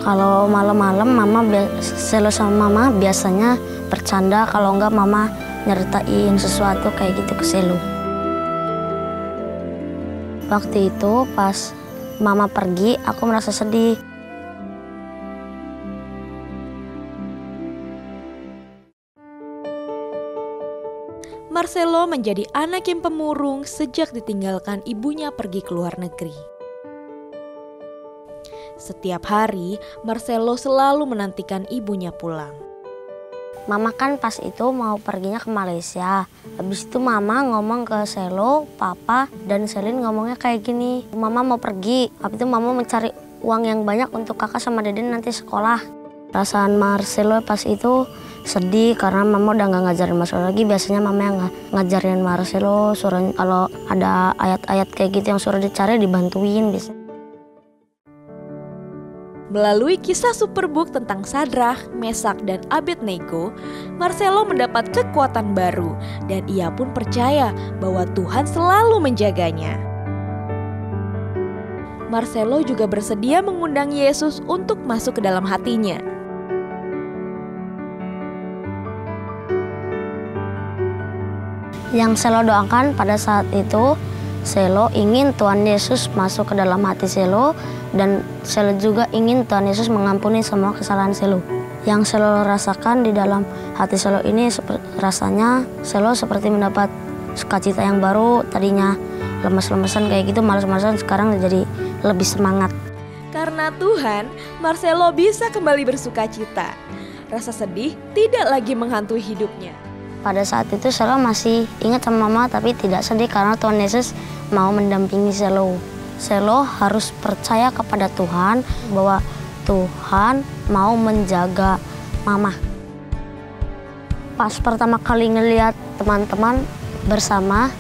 Kalau malam-malam Selo sama mama biasanya bercanda, kalau enggak mama nyeritain sesuatu kayak gitu ke Selo. Waktu itu pas mama pergi, aku merasa sedih. Marcelo menjadi anak yang pemurung sejak ditinggalkan ibunya pergi ke luar negeri. Setiap hari, Marcelo selalu menantikan ibunya pulang. Mama kan pas itu mau perginya ke Malaysia. Habis itu mama ngomong ke Selo, papa, dan Selin ngomongnya kayak gini. Mama mau pergi, habis itu mama mencari uang yang banyak untuk kakak sama Deden nanti sekolah. Perasaan Marcelo pas itu sedih karena mama udah gak ngajarin Marcelo lagi. Biasanya mama yang ngajarin Marcelo, suruh kalau ada ayat-ayat kayak gitu yang suruh dicari dibantuin bisa. Melalui kisah Superbook tentang Sadrah, Mesak, dan Abednego, Marcelo mendapat kekuatan baru dan ia pun percaya bahwa Tuhan selalu menjaganya. Marcelo juga bersedia mengundang Yesus untuk masuk ke dalam hatinya. Yang Selo doakan pada saat itu, Selo ingin Tuhan Yesus masuk ke dalam hati Selo, dan Selo juga ingin Tuhan Yesus mengampuni semua kesalahan Selo. Yang Selo rasakan di dalam hati Selo ini rasanya Selo seperti mendapat sukacita yang baru. Tadinya lemes-lemesan kayak gitu, malas-malasan, sekarang jadi lebih semangat. Karena Tuhan, Marcelo bisa kembali bersukacita. Rasa sedih tidak lagi menghantui hidupnya. Pada saat itu Selo masih ingat sama mama, tapi tidak sedih karena Tuhan Yesus mau mendampingi Selo. Selo harus percaya kepada Tuhan bahwa Tuhan mau menjaga mama. Pas pertama kali ngelihat teman-teman bersama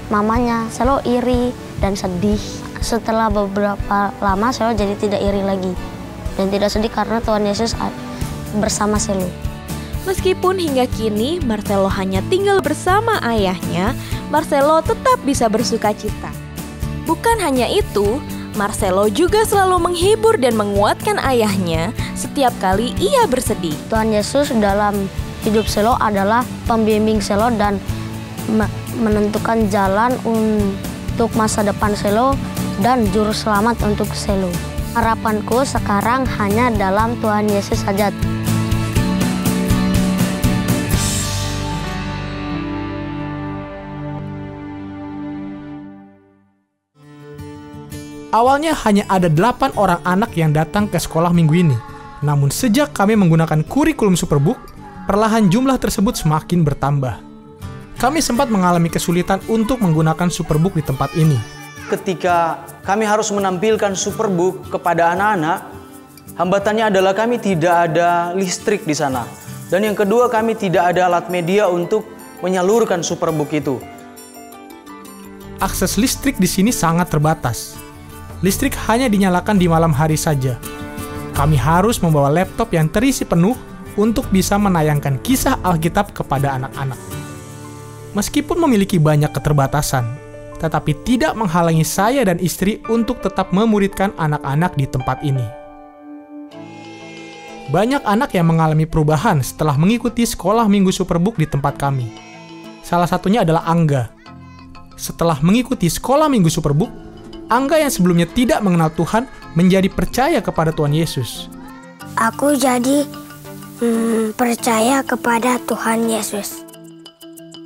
mamanya, Selo iri dan sedih. Setelah beberapa lama Selo jadi tidak iri lagi dan tidak sedih karena Tuhan Yesus bersama Selo. Meskipun hingga kini Marcelo hanya tinggal bersama ayahnya, Marcelo tetap bisa bersukacita. Bukan hanya itu, Marcelo juga selalu menghibur dan menguatkan ayahnya setiap kali ia bersedih. Tuhan Yesus dalam hidup Selo adalah pembimbing Selo dan menentukan jalan untuk masa depan Selo dan juru selamat untuk Selo. Harapanku sekarang hanya dalam Tuhan Yesus saja. Awalnya hanya ada 8 orang anak yang datang ke sekolah minggu ini. Namun sejak kami menggunakan kurikulum Superbook, perlahan jumlah tersebut semakin bertambah. Kami sempat mengalami kesulitan untuk menggunakan Superbook di tempat ini. Ketika kami harus menampilkan Superbook kepada anak-anak, hambatannya adalah kami tidak ada listrik di sana. Dan yang kedua, kami tidak ada alat media untuk menyalurkan Superbook itu. Akses listrik di sini sangat terbatas. Listrik hanya dinyalakan di malam hari saja. Kami harus membawa laptop yang terisi penuh untuk bisa menayangkan kisah Alkitab kepada anak-anak. Meskipun memiliki banyak keterbatasan, tetapi tidak menghalangi saya dan istri untuk tetap memuridkan anak-anak di tempat ini. Banyak anak yang mengalami perubahan setelah mengikuti sekolah minggu Superbook di tempat kami. Salah satunya adalah Angga. Setelah mengikuti sekolah minggu Superbook, Angga yang sebelumnya tidak mengenal Tuhan menjadi percaya kepada Tuhan Yesus. Aku jadi percaya kepada Tuhan Yesus.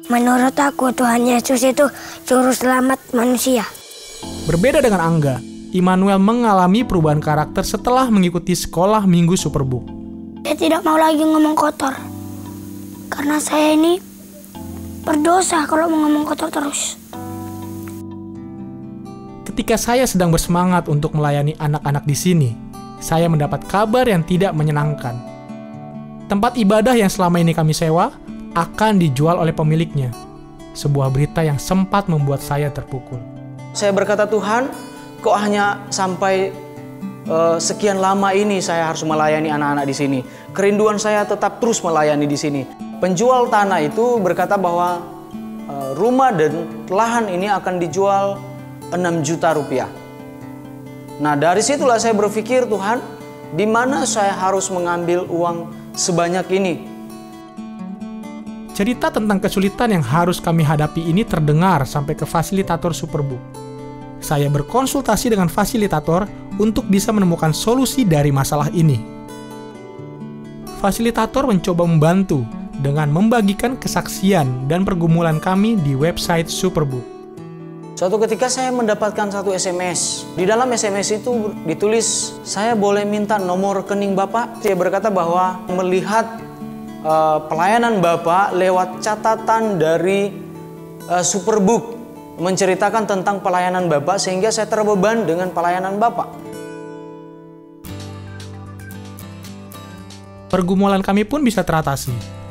Menurut aku Tuhan Yesus itu juru selamat manusia. Berbeda dengan Angga, Immanuel mengalami perubahan karakter setelah mengikuti sekolah minggu Superbook. Saya tidak mau lagi ngomong kotor. Karena saya ini berdosa kalau mau ngomong kotor terus. Ketika saya sedang bersemangat untuk melayani anak-anak di sini, saya mendapat kabar yang tidak menyenangkan. Tempat ibadah yang selama ini kami sewa akan dijual oleh pemiliknya. Sebuah berita yang sempat membuat saya terpukul. Saya berkata, Tuhan, kok hanya sampai sekian lama ini saya harus melayani anak-anak di sini. Kerinduan saya tetap terus melayani di sini. Penjual tanah itu berkata bahwa rumah dan lahan ini akan dijual 6 juta rupiah. Nah, dari situlah saya berpikir, Tuhan, Di mana saya harus mengambil uang sebanyak ini? Cerita tentang kesulitan yang harus kami hadapi ini terdengar sampai ke fasilitator Superbook. Saya berkonsultasi dengan fasilitator untuk bisa menemukan solusi dari masalah ini. Fasilitator mencoba membantu dengan membagikan kesaksian dan pergumulan kami di website Superbook. Suatu ketika saya mendapatkan satu SMS. Di dalam SMS itu ditulis, saya boleh minta nomor rekening Bapak? Dia berkata bahwa melihat pelayanan Bapak lewat catatan dari Superbook, menceritakan tentang pelayanan Bapak sehingga saya terbeban dengan pelayanan Bapak. Pergumulan kami pun bisa teratasi.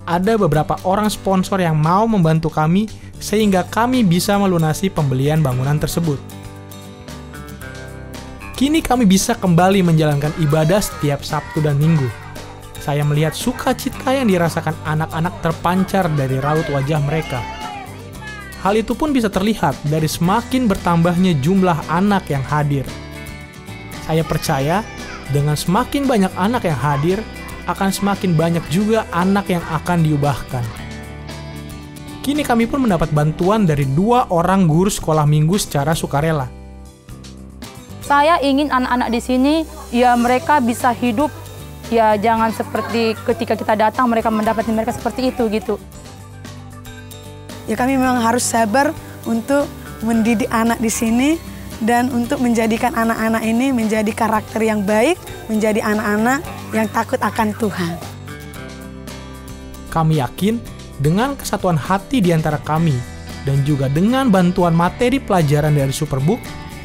Ada beberapa orang sponsor yang mau membantu kami sehingga kami bisa melunasi pembelian bangunan tersebut. Kini kami bisa kembali menjalankan ibadah setiap Sabtu dan Minggu. Saya melihat sukacita yang dirasakan anak-anak terpancar dari raut wajah mereka. Hal itu pun bisa terlihat dari semakin bertambahnya jumlah anak yang hadir. Saya percaya dengan semakin banyak anak yang hadir, akan semakin banyak juga anak yang akan diubahkan. Kini kami pun mendapat bantuan dari 2 orang guru sekolah minggu secara sukarela. Saya ingin anak-anak di sini, ya mereka bisa hidup, ya jangan seperti ketika kita datang mereka mendapati mereka seperti itu gitu. Ya kami memang harus sabar untuk mendidik anak di sini dan untuk menjadikan anak-anak ini menjadi karakter yang baik, menjadi anak-anak yang takut akan Tuhan. Kami yakin dengan kesatuan hati di antara kami dan juga dengan bantuan materi pelajaran dari Superbook,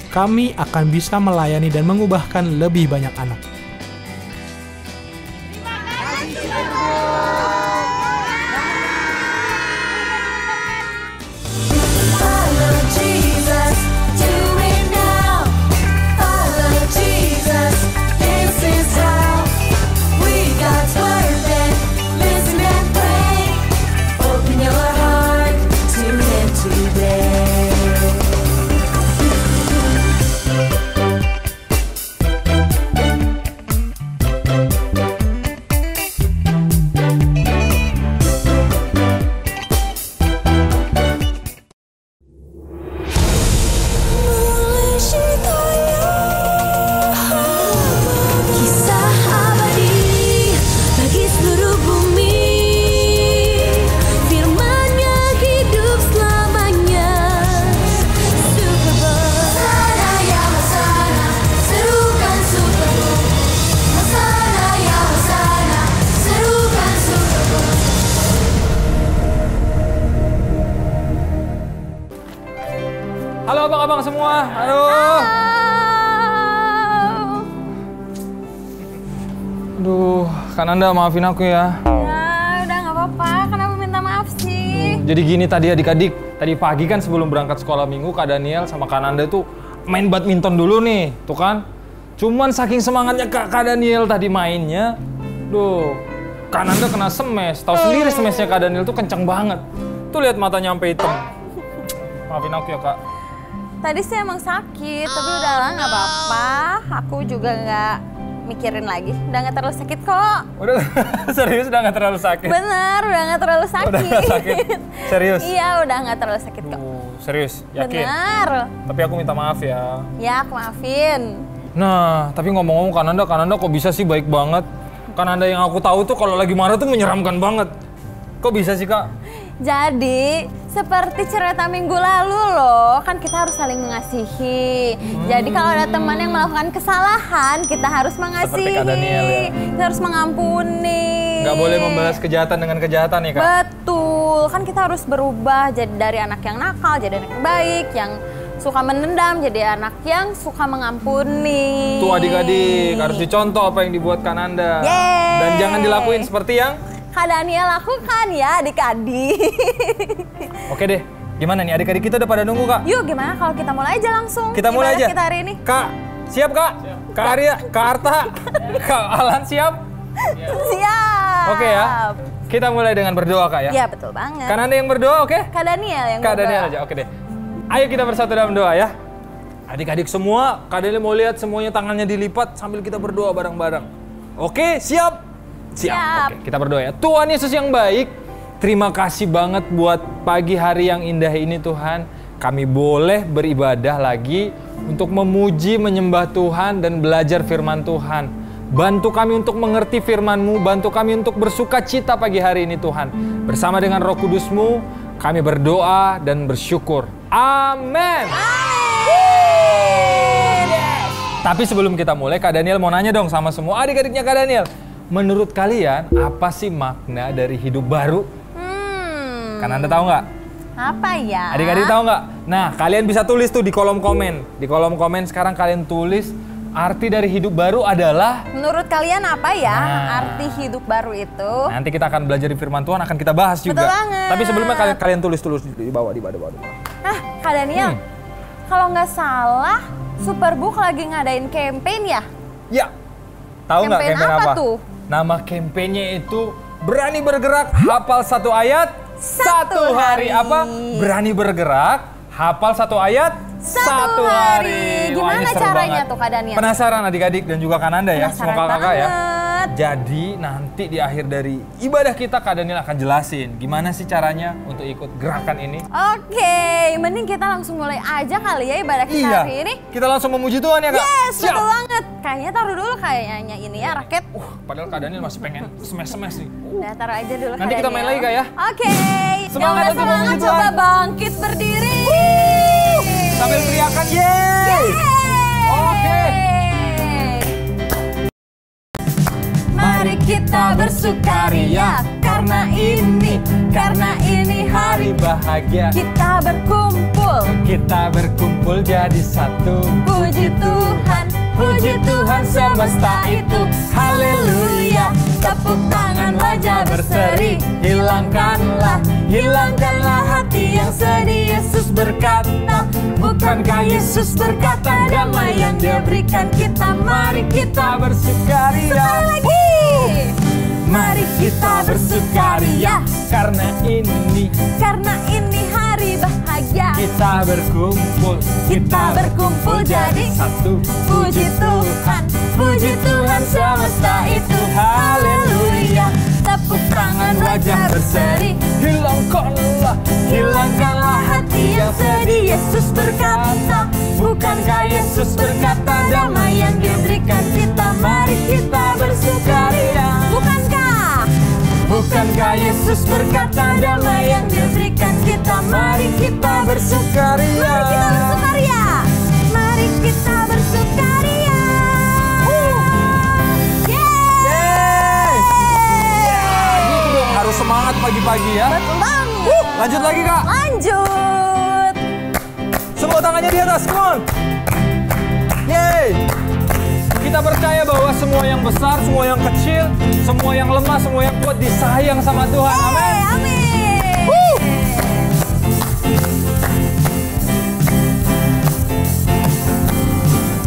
kami akan bisa melayani dan mengubahkan lebih banyak anak. Halo abang-abang semua, aduh. Aduh, Kananda maafin aku ya. Ya, udah nggak apa-apa. Kenapa minta maaf sih? Jadi gini tadi adik-adik, tadi pagi kan sebelum berangkat sekolah minggu, Kak Daniel sama Kananda tuh main badminton dulu nih, tuh kan. Cuman saking semangatnya Kak Daniel tadi mainnya, duh, Kananda kena semes. Tahu sendiri semesnya Kak Daniel tuh kenceng banget. Tuh lihat matanya sampai hitam. Maafin aku ya Kak. Tadi sih emang sakit, tapi udahlah nggak apa-apa. Aku juga nggak mikirin lagi. Udah nggak terlalu sakit kok. Udah serius udah nggak terlalu sakit? Bener, udah nggak terlalu sakit. Udah nggak sakit? Serius? Iya, udah nggak terlalu sakit kok. Serius? Yakin? Bener. Tapi aku minta maaf ya. Ya, aku maafin. Nah, tapi ngomong-ngomong Kananda kok bisa sih baik banget? Kananda yang aku tahu tuh kalau lagi marah tuh menyeramkan banget. Kok bisa sih Kak? Jadi, seperti cerita minggu lalu loh, kan kita harus saling mengasihi. Jadi kalau ada teman yang melakukan kesalahan, kita harus mengasihi. Seperti Kak Daniel ya? Kita harus mengampuni. Nggak boleh membalas kejahatan dengan kejahatan ya Kak? Betul, kan kita harus berubah jadi dari anak yang nakal, jadi anak yang baik, yang suka menendam, jadi anak yang suka mengampuni. Tuh adik-adik, harus dicontoh apa yang dibuat Kananda. Yeay. Dan jangan dilakuin seperti yang Kak Daniel lakukan ya adik-adik. Oke deh, gimana nih adik-adik kita udah pada nunggu Kak? Yuk gimana kalau kita mulai aja langsung. Kita mulai aja? Kita hari ini. Kak, siap Kak? Kak Arya, Kak Arta, Kak Alan siap? Siap. Oke ya, kita mulai dengan berdoa Kak ya? Iya betul banget. Kan Anda yang berdoa oke? Kak Daniel yang Kak berdoa. Daniel aja, oke deh. Ayo kita bersatu dalam doa ya. Adik-adik semua, Kak Daniel mau lihat semuanya tangannya dilipat sambil kita berdoa bareng-bareng. Oke, siap? Siap. Oke, kita berdoa ya. Tuhan Yesus yang baik, terima kasih banget buat pagi hari yang indah ini Tuhan. Kami boleh beribadah lagi untuk memuji, menyembah Tuhan dan belajar firman Tuhan. Bantu kami untuk mengerti firman-Mu, bantu kami untuk bersuka cita pagi hari ini Tuhan. Bersama dengan Roh Kudus-Mu, kami berdoa dan bersyukur. Amin. Tapi sebelum kita mulai, Kak Daniel mau nanya dong sama semua adik-adiknya Kak Daniel. Menurut kalian, apa sih makna dari hidup baru? Kan Anda tahu nggak? Apa ya? Adik-adik tahu nggak? Nah, kalian bisa tulis tuh di kolom komen. Di kolom komen sekarang kalian tulis arti dari hidup baru adalah... Menurut kalian apa ya arti hidup baru itu? Nanti kita akan belajar di firman Tuhan, akan kita bahas juga. Betul banget. Tapi sebelumnya kalian tulis di bawah. Nah, Kak Daniel, kalau nggak salah, Superbook lagi ngadain campaign ya? Ya. Tahu nggak campaign apa? Tuh? Nama campaignnya itu Berani Bergerak, Hafal 1 Ayat, 1 hari. Apa? Berani Bergerak, hafal 1 ayat, 1 hari. Gimana caranya tuh Kak Daniel? Penasaran adik-adik dan juga Kananda ya, semua kakak ya. banget. Jadi nanti di akhir dari ibadah kita Kak Daniel akan jelasin gimana sih caranya untuk ikut gerakan ini. Oke, mending kita langsung mulai aja kali ya ibadah kita hari ini. Kita langsung memuji Tuhan ya Kak? Yes, betul banget. Kayaknya taruh dulu kayaknya ini ya raket. Padahal Kak Daniel masih pengen smash-smash nih. Udah taruh aja dulu Nanti kita main lagi Kak ya? Oke. Semangat untuk memuji Tuhan. Coba bangkit berdiri. Sambil teriakan yeay. Oke. Mari kita bersukaria karena ini hari bahagia. kita berkumpul jadi satu. Puji Tuhan semesta itu. Haleluya. Tepuk tangan wajah berseri. Hilangkanlah hati yang sedih. Yesus berkata, bukankah Yesus berkata damai yang Dia berikan kita. Mari kita bersukaria. sekali lagi. Mari kita bersukaria Karena ini hari bahagia. kita berkumpul jadi satu. Puji Tuhan semesta itu. Haleluya. Tepuk tangan wajah berseri. Hilangkanlah hati yang sedih. Yesus berkata, bukankah Yesus berkata damai yang Dia berikan kita. Mari kita bersukaria. Bukankah Yesus berkata damai yang Dia berikan kita. Mari kita bersukaria. Mari kita bersukaria. Gitu dong, harus semangat pagi-pagi ya. Betul banget. Lanjut lagi Kak. Lanjut. Semua tangannya di atas, come on. Yeay. Kita percaya bahwa semua yang besar, semua yang kecil, semua yang lemah, semua yang kuat disayang sama Tuhan. Amin. Amin.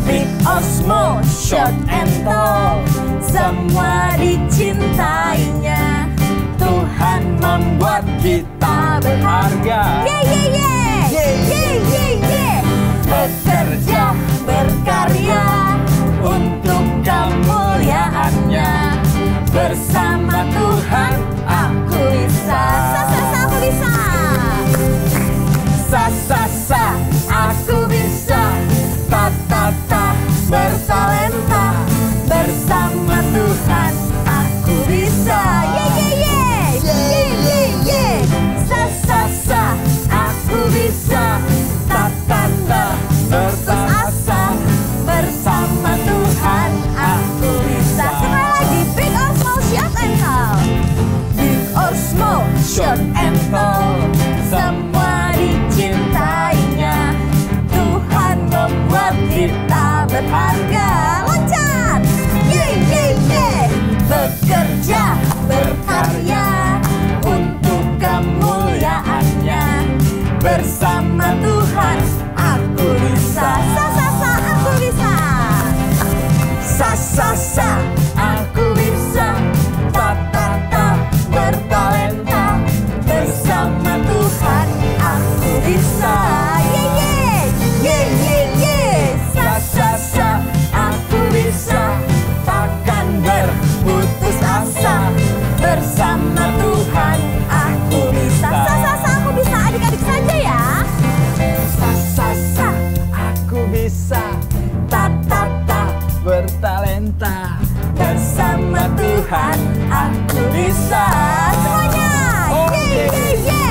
Big or small, short and tall, semua dicintainya. Tuhan membuat kita berharga. Bekerja, berkarya untuk kemuliaannya. Bersama Tuhan aku bisa. Aku bisa. Aku bisa. Bertalenta. Bersama Tuhan aku bisa. Aku bisa. Berasa. Bersama Tuhan aku bisa. Sekali lagi, big or small, short and tall. Big or small, short and tall, semua dicintainya. Tuhan membuat kita berharga. Loncat. Bekerja, berkarya untuk kemuliaannya. Bersama Tuhan aku bisa. Aku bisa. Aku bisa. Bertalenta. Bersama Tuhan aku bisa. bertalenta. Bersama Tuhan aku bisa. Semuanya. Ye ye ye.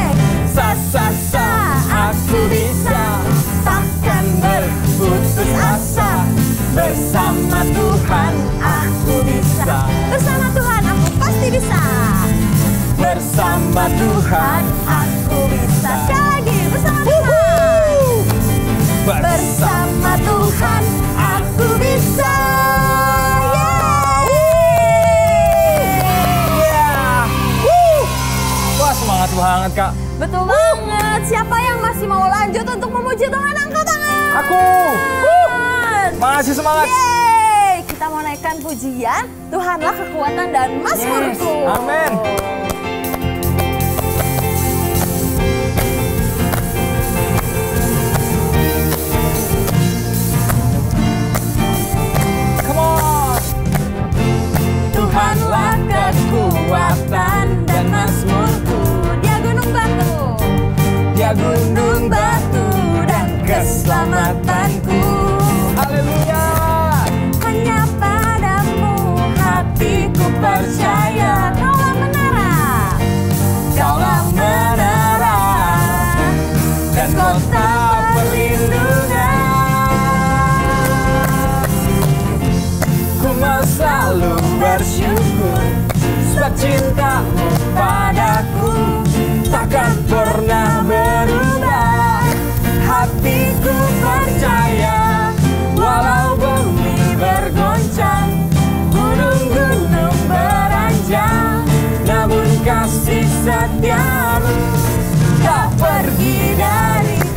Sa sa sa aku bisa. Takkan berputus asa. Bersama Tuhan aku bisa. Bersama Tuhan aku pasti bisa. Bersama Tuhan aku bisa. Sekali lagi bersama Tuhan. Bersama Tuhan aku bisa. Wah, semangat banget, Kak. Betul banget. Siapa yang masih mau lanjut untuk memuji Tuhan, angkat tangan. Aku. Masih semangat. Yeay. Kita mau naikkan pujian. Tuhanlah kekuatan dan mazmurku. Amin. Tuhanlah kekuatan dan mazmurku. Dia gunung batu. Dia gunung batu dan keselamatanku. Haleluya. Hanya padamu hatiku percaya. Kaulah menara. Kaulah menara dan kota perlindungan. Ku mau selalu bersyukur sebab cintamu padaku takkan pernah berubah. Hatiku percaya walau bumi bergoncang, gunung-gunung beranjak, namun kasih setiamu tak pergi dariku.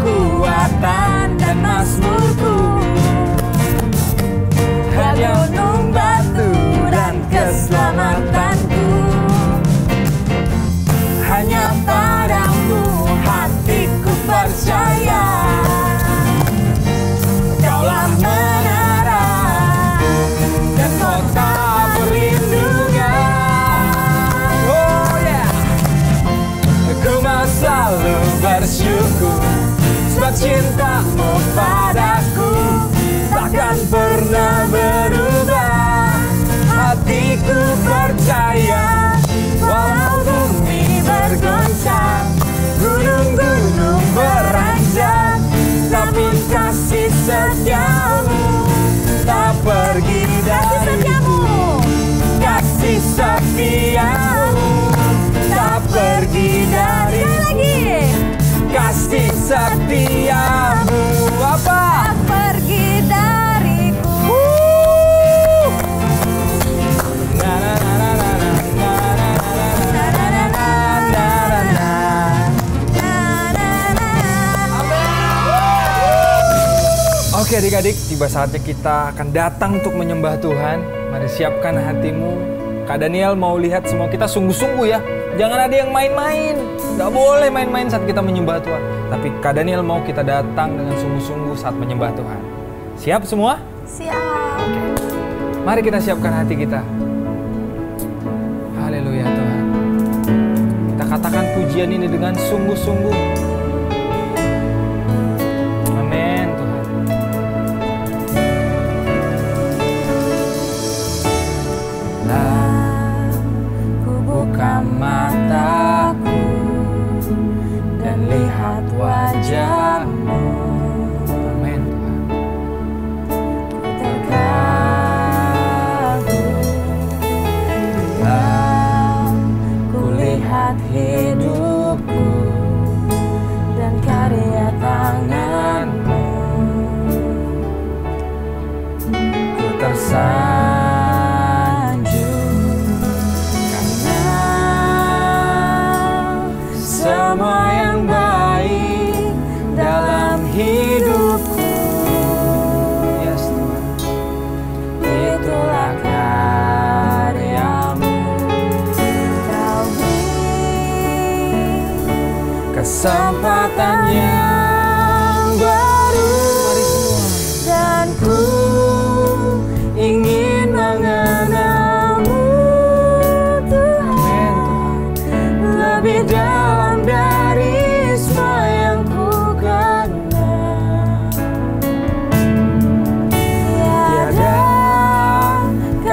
Kekuatan dan mazmurku. Hanya gunung batu dan keselamatanku. Hanya padamu hatiku percaya. Kaulah menara dan kota perlindungan. Oh yeah. Ku mau selalu bersyukur sebab cintamu padaku takkan pernah berubah. Hatiku percaya walau bumi bergoncang, gunung-gunung beranjak, namun kasih setiamu tak pergi dariku. Kasih setiamu tak pergi dariku. Kasih setiamu apa? Tak pergi dariku. Oke adik-adik, tiba saatnya kita akan datang untuk menyembah Tuhan. Mari siapkan hatimu. Kak Daniel mau lihat semua kita sungguh-sungguh ya. Jangan ada yang main-main. Gak boleh main-main saat kita menyembah Tuhan. Tapi Kak Daniel mau kita datang dengan sungguh-sungguh saat menyembah Tuhan. Siap semua? Siap. Oke. Mari kita siapkan hati kita. Haleluya Tuhan. Kita katakan pujian ini dengan sungguh-sungguh. Amin Tuhan. Ku buka mataku dan lihat wajah-Mu. Amin Tuhan. Ku terkagum bila ku lihat hidupku dan karya tangan-Mu. Ku tersanjung karena semua yang baik dalam hidupku. Yes Tuhan. Itulah karya-Mu. Kau beri kesempatan yang baru dan ku ingin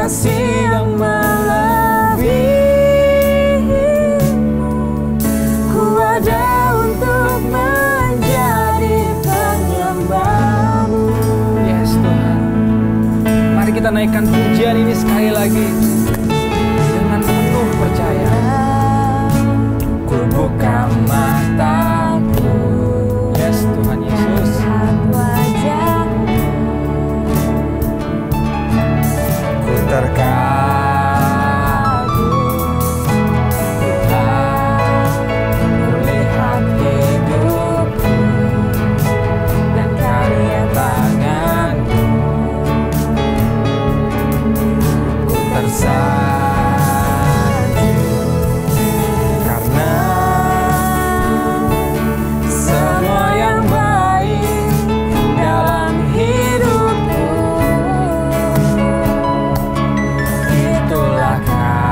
kasih yang melebihimu. Ku ada untuk menjadi penyembahmu. Yes Tuhan. Mari kita naikkan pujian ini sekali lagi dengan penuh percaya. Ku buka mataku. Yes Tuhan Yesus. Ku terkagum Tuhan, melihat hidupku dan karya tanganmu. Ku tersanjung karena semua yang baik dalam hidupku, itulah karyamu.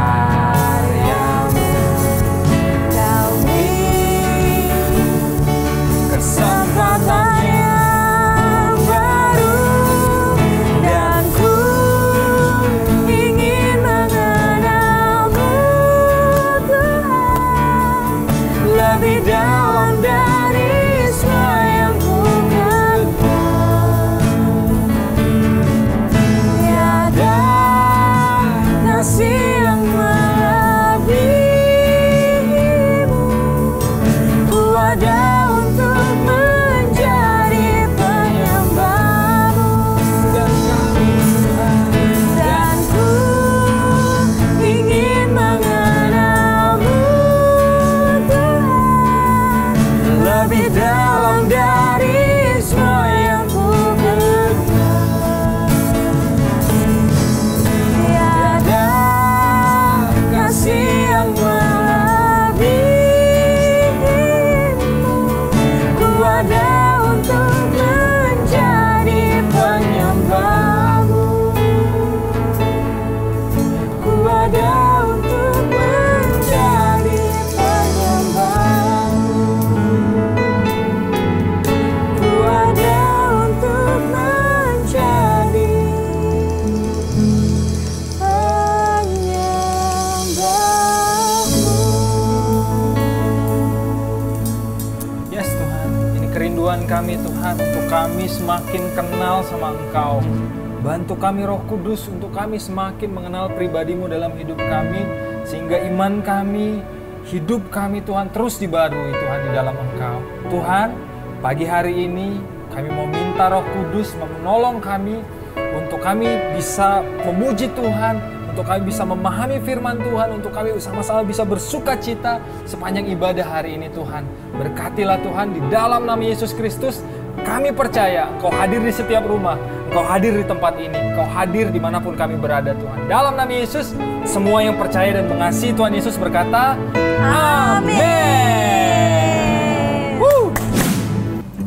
Kau beri kesempatan yang baru, dan ku ingin mengenalmu Tuhan, lebih dalam dari semua yang ku kenal. Tiada kasih yang melebihimu. Ku ada untuk menjadi penyembahmu, dan ku ingin mengenalmu Tuhan, lebih dalam dari semua yang ku kenal. Tiada kasih yang melebihimu. Ku ada untuk menjadi penyembahmu. Ku ada untuk menjadi penyembahmu. Ku ada untuk menjadi penyembahmu. Yes Tuhan, ini kerinduan kami Tuhan, untuk kami semakin kenal sama Engkau. Bantu kami Roh Kudus untuk kami semakin mengenal pribadi-Mu dalam hidup kami, sehingga iman kami, hidup kami Tuhan terus dibarui Tuhan di dalam Engkau. Tuhan, pagi hari ini kami mau minta Roh Kudus menolong kami untuk kami bisa memuji Tuhan, untuk kami bisa memahami firman Tuhan, untuk kami sama-sama bisa bersuka cita sepanjang ibadah hari ini Tuhan. Berkatilah Tuhan di dalam nama Yesus Kristus. Kami percaya Engkau hadir di setiap rumah, Engkau hadir di tempat ini, Engkau hadir dimanapun kami berada Tuhan. Dalam nama Yesus, semua yang percaya dan mengasihi Tuhan Yesus berkata, Amin.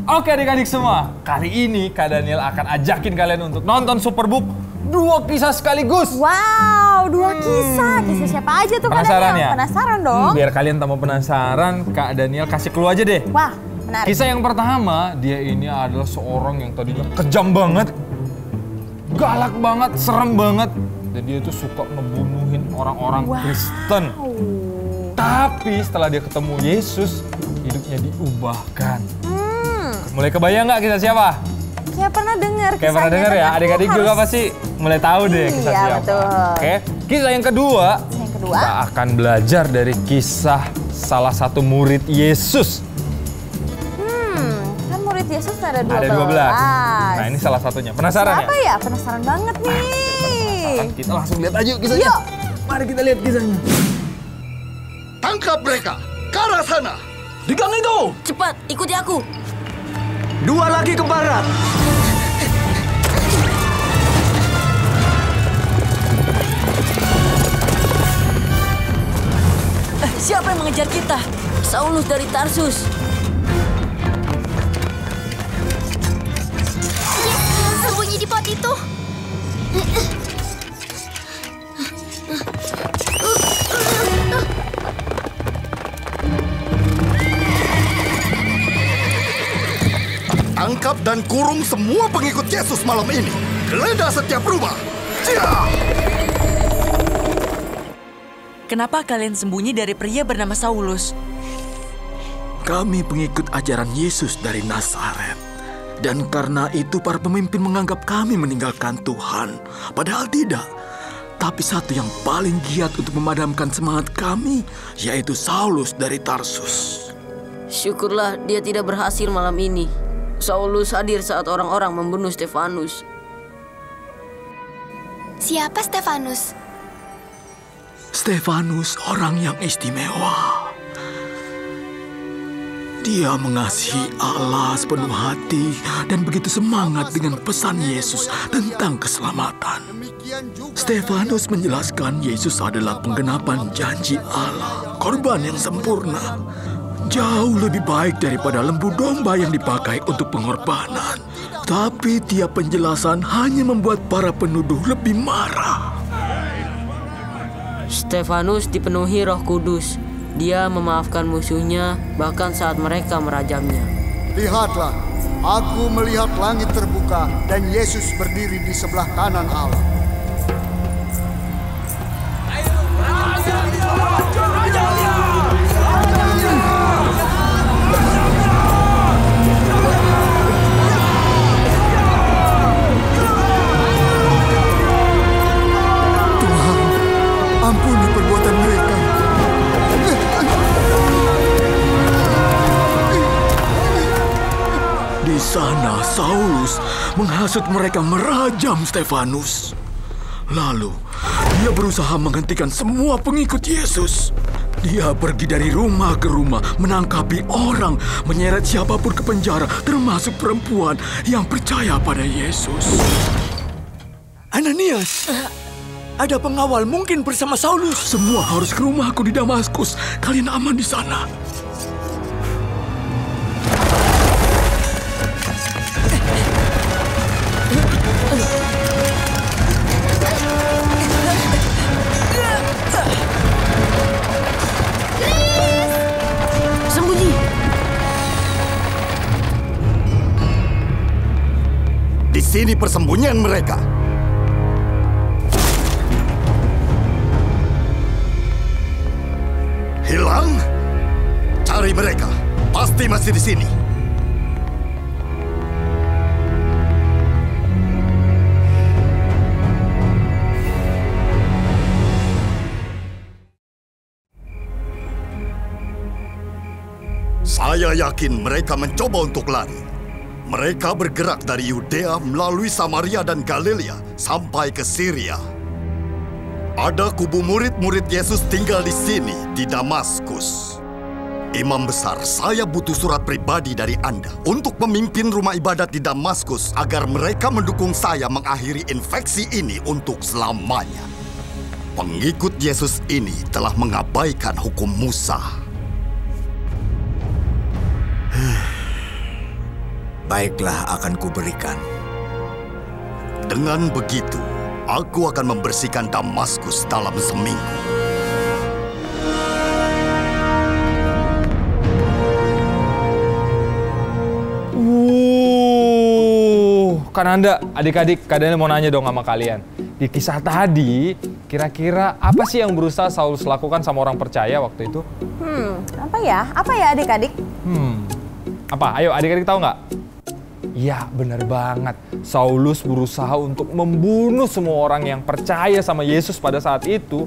Oke adik-adik semua, kali ini Kak Daniel akan ajakin kalian untuk nonton Superbook 2 kisah sekaligus. Wow, 2 kisah. Kisah siapa aja tuh Kak Penasaran Daniel? ya? Penasaran dong. Biar kalian tambah penasaran, Kak Daniel kasih clue aja deh. Wah, menarik. Kisah yang pertama, dia ini adalah seorang yang tadinya kejam banget, galak banget, serem banget. Dan dia tuh suka ngebunuhin orang-orang Kristen. Tapi setelah dia ketemu Yesus, hidupnya diubahkan. Mulai kebayang nggak kisah siapa? Kayak pernah dengar. Kayak pernah dengar ya? Adik-adik juga pasti mulai tahu deh kisah Iya, siapa. betul. Oke, kisah yang kedua, kita akan belajar dari kisah salah satu murid Yesus. Kan murid Yesus ada 12. Ada 12. Nah ini salah satunya. Penasaran Siapa ya? Penasaran banget nih. Kita langsung lihat aja yuk kisahnya. Yuk. Mari kita lihat kisahnya. Tangkap mereka, ke arah sana. Di gang itu! Cepat, ikuti aku. 2 lagi ke barat. Siapa yang mengejar kita? Saulus dari Tarsus. Sembunyi di pot itu. Tangkap dan kurung semua pengikut Yesus malam ini. Geledah setiap rumah. Cia! kenapa kalian sembunyi dari pria bernama Saulus? Kami pengikut ajaran Yesus dari Nazaret. Dan karena itu para pemimpin menganggap kami meninggalkan Tuhan. Padahal tidak. Tapi satu yang paling giat untuk memadamkan semangat kami, yaitu Saulus dari Tarsus. Syukurlah dia tidak berhasil malam ini. Saulus hadir saat orang-orang membunuh Stefanus. Siapa Stefanus? Stefanus orang yang istimewa. Dia mengasihi Allah sepenuh hati dan begitu semangat dengan pesan Yesus tentang keselamatan. Stefanus menjelaskan Yesus adalah penggenapan janji Allah, korban yang sempurna. Jauh lebih baik daripada lembu domba yang dipakai untuk pengorbanan. Tapi tiap penjelasan hanya membuat para penuduh lebih marah. Stefanus dipenuhi Roh Kudus. Dia memaafkan musuhnya bahkan saat mereka merajamnya. Lihatlah, aku melihat langit terbuka dan Yesus berdiri di sebelah kanan Allah. Tuhan, ampuni perbuatan mereka. Di sana Saulus menghasut mereka merajam Stefanus. Lalu dia berusaha menghentikan semua pengikut Yesus. Dia pergi dari rumah ke rumah menangkapi orang, menyeret siapapun ke penjara, termasuk perempuan yang percaya pada Yesus. Ananias, ada pengawal mungkin bersama Saulus. Semua harus ke rumahku di Damaskus. Kalian aman di sana. Di sini persembunyian mereka. Hilang? Cari mereka. Pasti masih di sini. Saya yakin mereka mencoba untuk lari. Mereka bergerak dari Yudea melalui Samaria dan Galilea sampai ke Syria. Ada kubu murid-murid Yesus tinggal di sini, di Damaskus. Imam besar, saya butuh surat pribadi dari Anda untuk memimpin rumah ibadat di Damaskus agar mereka mendukung saya mengakhiri infeksi ini untuk selamanya. Pengikut Yesus ini telah mengabaikan hukum Musa. Baiklah, akan kuberikan. Dengan begitu, aku akan membersihkan Damaskus dalam seminggu. Kananda, adik-adik, Kak Daniel mau nanya dong sama kalian. Di kisah tadi, kira-kira apa sih yang berusaha Saulus lakukan sama orang percaya waktu itu? Apa ya? Apa ya adik-adik? Apa? Ayo adik-adik tahu nggak? Iya, benar banget. Saulus berusaha untuk membunuh semua orang yang percaya sama Yesus pada saat itu.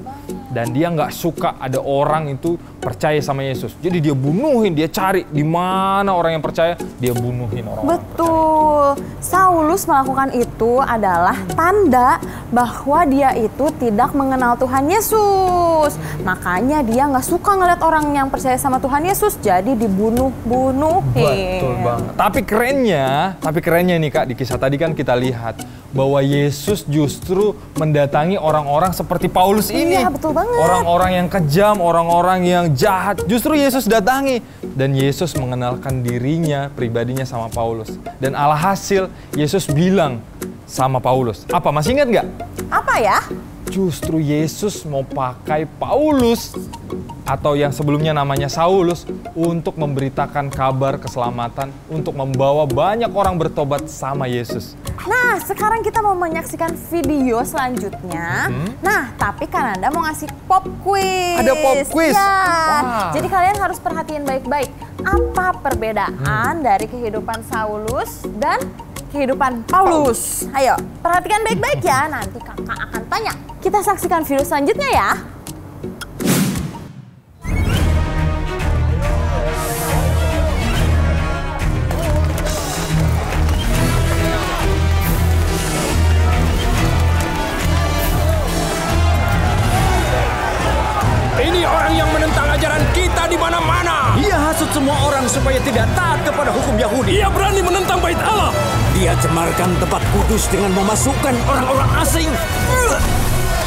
Dan dia nggak suka ada orang itu percaya sama Yesus. Jadi dia bunuhin, dia cari di mana orang yang percaya, dia bunuhin orang-orang. Betul. Saulus melakukan itu adalah tanda bahwa dia itu tidak mengenal Tuhan Yesus. Makanya dia nggak suka ngeliat orang yang percaya sama Tuhan Yesus, jadi dibunuh-bunuhin. Betul banget. Tapi kerennya nih Kak, di kisah tadi kan kita lihat bahwa Yesus justru mendatangi orang-orang seperti Paulus ini. Iya, betul banget. Orang-orang yang kejam, orang-orang yang jahat, justru Yesus datangi. Dan Yesus mengenalkan dirinya, pribadinya sama Paulus. Dan alhasil Yesus bilang sama Paulus. Apa, masih ingat nggak? Apa ya? Justru Yesus mau pakai Paulus atau yang sebelumnya namanya Saulus, untuk memberitakan kabar keselamatan, untuk membawa banyak orang bertobat sama Yesus. Nah, sekarang kita mau menyaksikan video selanjutnya. Nah, tapi Kananda mau ngasih pop quiz. Ada pop quiz? Ya. Wah. Jadi kalian harus perhatiin baik-baik. Apa perbedaan dari kehidupan Saulus dan kehidupan Paulus? Ayo, perhatikan baik-baik ya. Nanti kakak akan tanya. Kita saksikan video selanjutnya ya. Ini orang yang menentang ajaran kita di mana-mana. Dia hasut semua orang supaya tidak taat kepada hukum Yahudi. Dia berani menentang bait Allah. Dia cemarkan tempat kudus dengan memasukkan orang-orang asing.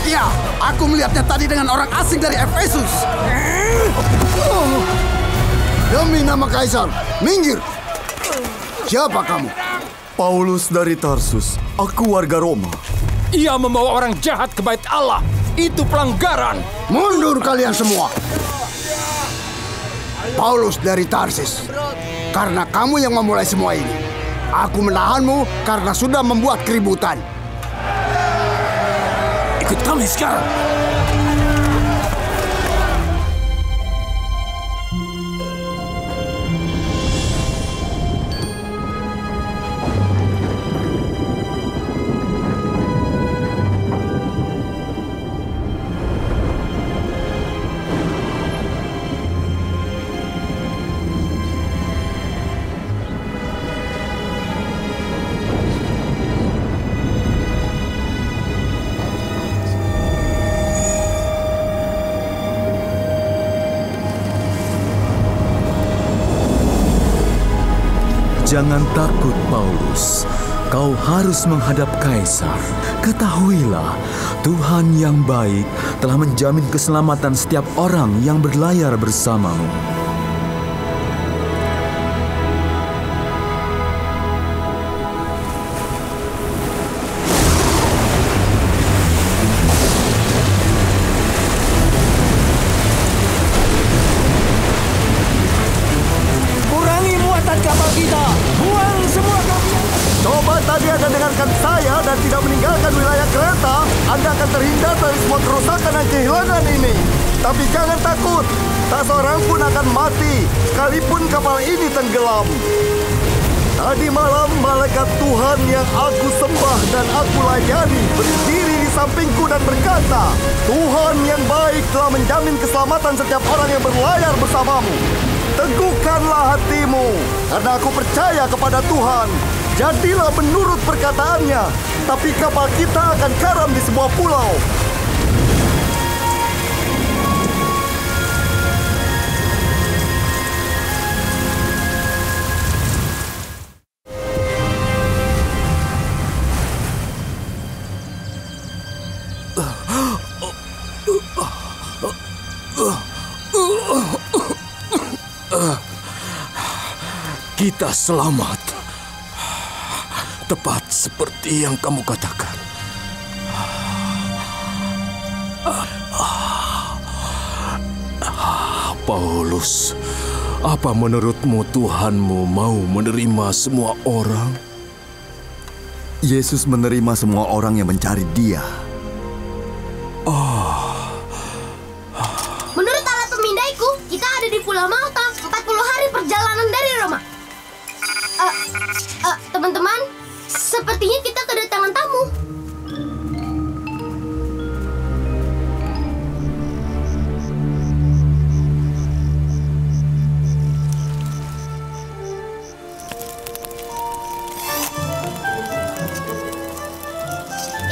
Ya, aku melihatnya tadi dengan orang asing dari Efesus. Demi nama Kaisar, minggir. Siapa kamu? Paulus dari Tarsus. Aku warga Roma. Ia membawa orang jahat ke bait Allah. Itu pelanggaran. Mundur kalian semua. Paulus dari Tarsis. Karena kamu yang memulai semua ini. Aku menahanmu karena sudah membuat keributan. Ikut kami sekarang. Jangan takut, Paulus. Kau harus menghadap Kaisar. Ketahuilah, Tuhan yang baik telah menjamin keselamatan setiap orang yang berlayar bersamamu. Kurangi muatan kapal kita. Buang semua kapal. Coba tadi Anda dengarkan saya dan tidak meninggalkan wilayah kereta, Anda akan terhindar dari semua kerusakan dan kehilangan ini. Tapi jangan takut, tak seorang pun akan mati, sekalipun kapal ini tenggelam. Tadi malam malaikat Tuhan yang aku sembah dan aku layani berdiri di sampingku dan berkata, Tuhan yang baik telah menjamin keselamatan setiap orang yang berlayar bersamamu. Teguhkanlah hatimu, karena aku percaya kepada Tuhan. Jadilah menurut perkataannya, tapi kapal kita akan karam di sebuah pulau. Kita selamat. Tepat seperti yang kamu katakan. Paulus, apa menurutmu Tuhanmu mau menerima semua orang? Yesus menerima semua orang yang mencari Dia. Menurut alat pemindaiku, kita ada di Pulau Malta, 40 hari perjalanan dari Roma. Teman-teman, sepertinya kita kedatangan tamu.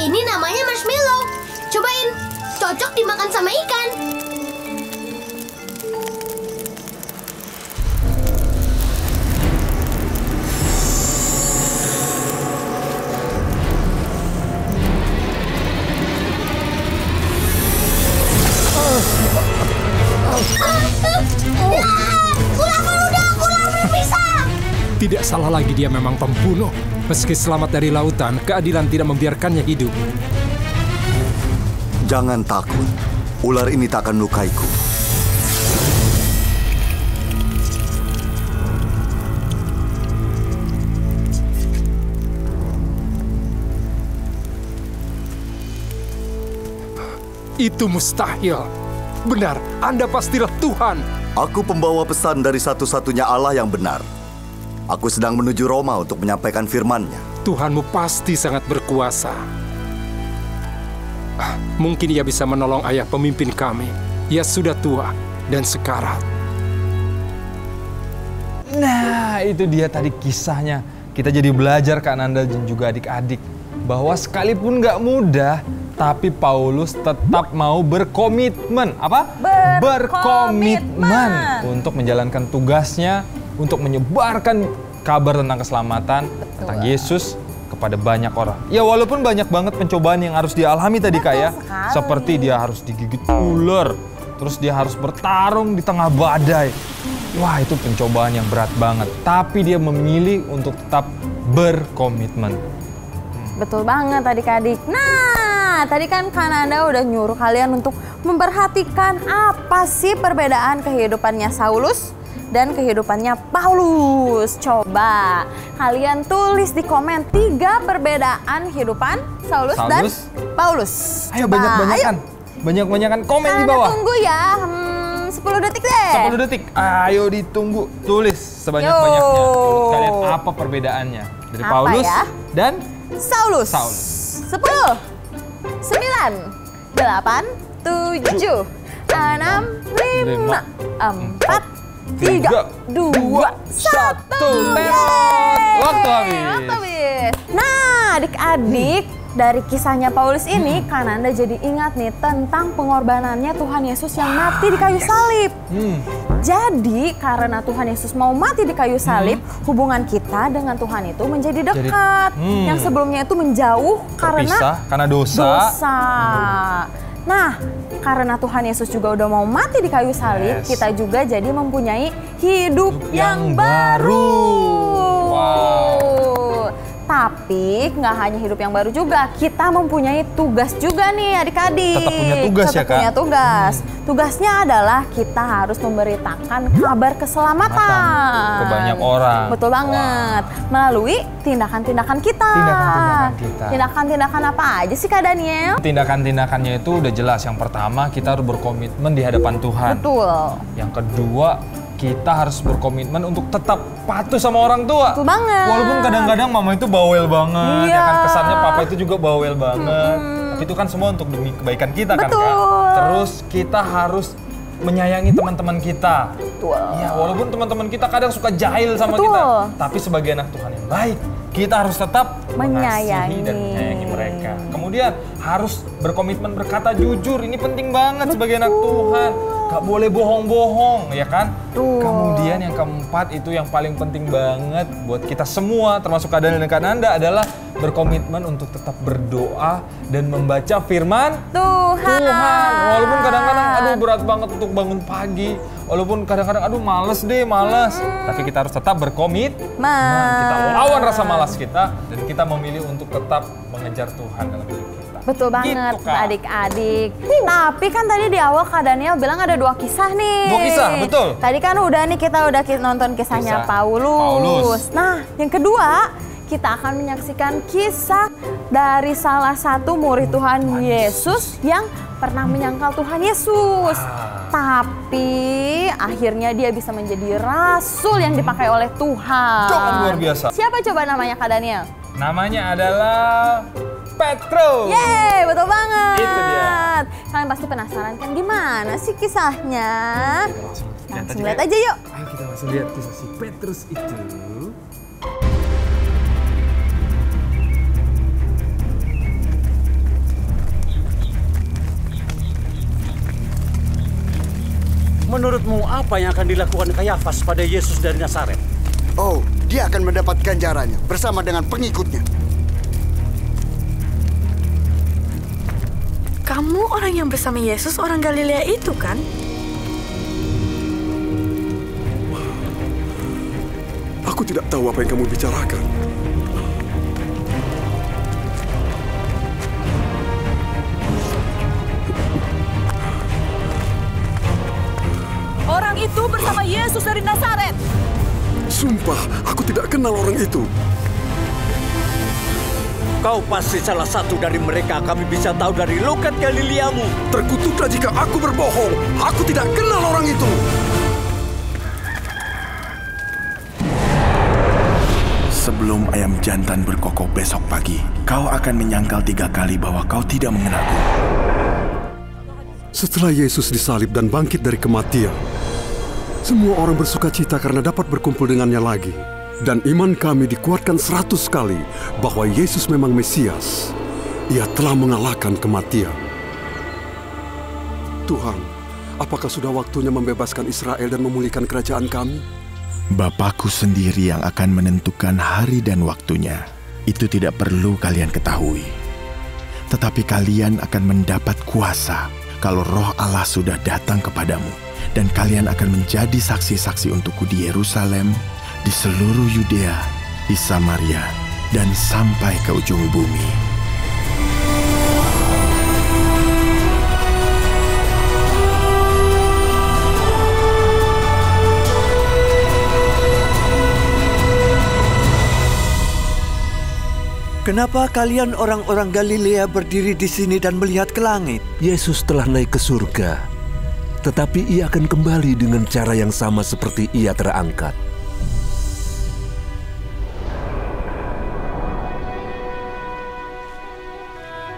Ini namanya marshmallow. Cobain, cocok dimakan sama ikan. Ular berpisah. Tidak salah lagi, dia memang pembunuh. Meski selamat dari lautan, keadilan tidak membiarkannya hidup. Jangan takut, ular ini tak akan melukaiku. Itu mustahil. Benar, Anda pastilah Tuhan. Aku pembawa pesan dari satu-satunya Allah yang benar. Aku sedang menuju Roma untuk menyampaikan firman-Nya. Tuhanmu pasti sangat berkuasa. Mungkin ia bisa menolong ayah pemimpin kami. Ia sudah tua dan sekarat. Nah, itu dia tadi kisahnya. Kita jadi belajar Kak Nanda dan juga adik-adik bahwa sekalipun nggak mudah, tapi Paulus tetap mau berkomitmen. Apa? Berkomitmen untuk menjalankan tugasnya, untuk menyebarkan kabar tentang keselamatan, tentang Yesus kepada banyak orang. Ya walaupun banyak banget pencobaan yang harus dialami tadi Kak ya. Seperti dia harus digigit ular, terus dia harus bertarung di tengah badai. Wah, itu pencobaan yang berat banget. Tapi dia memilih untuk tetap berkomitmen. Betul banget adik-adik. Nah, tadi kan Kak Nanda udah nyuruh kalian untuk memperhatikan apa sih perbedaan kehidupannya Saulus dan kehidupannya Paulus. Coba kalian tulis di komen 3 perbedaan kehidupan Saulus dan Paulus. Ayo banyak-banyakan. Banyak-banyakan komen di bawah. Tunggu ya. 10 detik deh. 10 detik. Ayo ditunggu. Tulis sebanyak-banyaknya. Menurut kalian apa perbedaannya dari Paulus dan Saulus. 10, 9, 8, 7, 6, 5, 4, 3, 2, 1. Waktu habis. Nah, adik-adik, dari kisahnya Paulus ini, Kak Nanda jadi ingat nih tentang pengorbanannya Tuhan Yesus yang mati di kayu salib. Jadi, karena Tuhan Yesus mau mati di kayu salib, hubungan kita dengan Tuhan itu menjadi dekat. Yang sebelumnya itu menjauh karena dosa. Nah, karena Tuhan Yesus juga udah mau mati di kayu salib, kita juga jadi mempunyai hidup yang baru. Tapi nggak hanya hidup yang baru juga, kita mempunyai tugas juga nih adik-adik. Tetap punya tugas ya Kak? Punya tugas. Tugasnya adalah kita harus memberitakan kabar keselamatan ke banyak orang. Betul banget. Melalui tindakan-tindakan kita. Tindakan-tindakan apa aja sih Kak Daniel? Tindakan-tindakannya itu udah jelas. Yang pertama, kita harus berkomitmen di hadapan Tuhan. Betul. Yang kedua, kita harus berkomitmen untuk tetap patuh sama orang tua. Betul banget. Walaupun kadang-kadang mama itu bawel banget, ya kan, kesannya papa itu juga bawel banget. Tapi itu kan semua untuk demi kebaikan kita kan Kak. Terus kita harus menyayangi teman-teman kita. Betul. Ya, walaupun teman-teman kita kadang suka jahil sama kita, tapi sebagai anak Tuhan yang baik, kita harus tetap mengasihi dan menyayangi mereka. Kemudian harus berkomitmen berkata jujur. Ini penting banget sebagai anak Tuhan. Gak boleh bohong-bohong, ya kan? Kemudian yang keempat itu yang paling penting banget buat kita semua, termasuk Kak Daniel dan Kak Nanda, adalah berkomitmen untuk tetap berdoa dan membaca firman Tuhan. Walaupun kadang-kadang aduh berat banget untuk bangun pagi, walaupun kadang-kadang aduh males. Tapi kita harus tetap berkomitmen. Kita lawan rasa malas kita dan kita memilih untuk tetap mengejar Tuhan dalam hidup kita. Betul banget gitu, adik-adik. Tapi kan tadi di awal Kak Daniel bilang ada 2 kisah nih. 2 kisah, betul. Tadi kan kita udah nonton kisahnya Paulus. Nah, yang kedua kita akan menyaksikan kisah dari salah satu murid Tuhan Yesus yang pernah menyangkal Tuhan Yesus. Tapi akhirnya dia bisa menjadi rasul yang dipakai oleh Tuhan. Luar biasa. Siapa coba namanya Kak Daniel? Namanya adalah Petrus. Yeay, betul banget. Itu dia. Kalian pasti penasaran kan gimana sih kisahnya? Langsung lihat aja yuk. Ayo kita langsung lihat kisah si Petrus itu. Menurutmu apa yang akan dilakukan Kayafas pada Yesus dari Nazaret? Oh, dia akan mendapat ganjarannya bersama dengan pengikutnya. Kamu orang yang bersama Yesus, orang Galilea itu kan? Aku tidak tahu apa yang kamu bicarakan. Orang itu bersama Yesus dari Nazaret. Sumpah, aku tidak kenal orang itu. Kau pasti salah satu dari mereka. Kami bisa tahu dari logat Galileamu. Terkutuklah jika aku berbohong. Aku tidak kenal orang itu. Sebelum ayam jantan berkokok besok pagi, kau akan menyangkal 3 kali bahwa kau tidak mengenalku. Setelah Yesus disalib dan bangkit dari kematian, semua orang bersuka cita karena dapat berkumpul dengannya lagi. Dan iman kami dikuatkan 100 kali bahwa Yesus memang Mesias. Ia telah mengalahkan kematian. Tuhan, apakah sudah waktunya membebaskan Israel dan memulihkan kerajaan kami? Bapakku sendiri yang akan menentukan hari dan waktunya. Itu tidak perlu kalian ketahui. Tetapi kalian akan mendapat kuasa kalau Roh Allah sudah datang kepadamu. Dan kalian akan menjadi saksi-saksi untukku di Yerusalem, di seluruh Yudea, di Samaria, dan sampai ke ujung bumi. Kenapa kalian orang-orang Galilea berdiri di sini dan melihat ke langit? Yesus telah naik ke surga, tetapi ia akan kembali dengan cara yang sama seperti ia terangkat.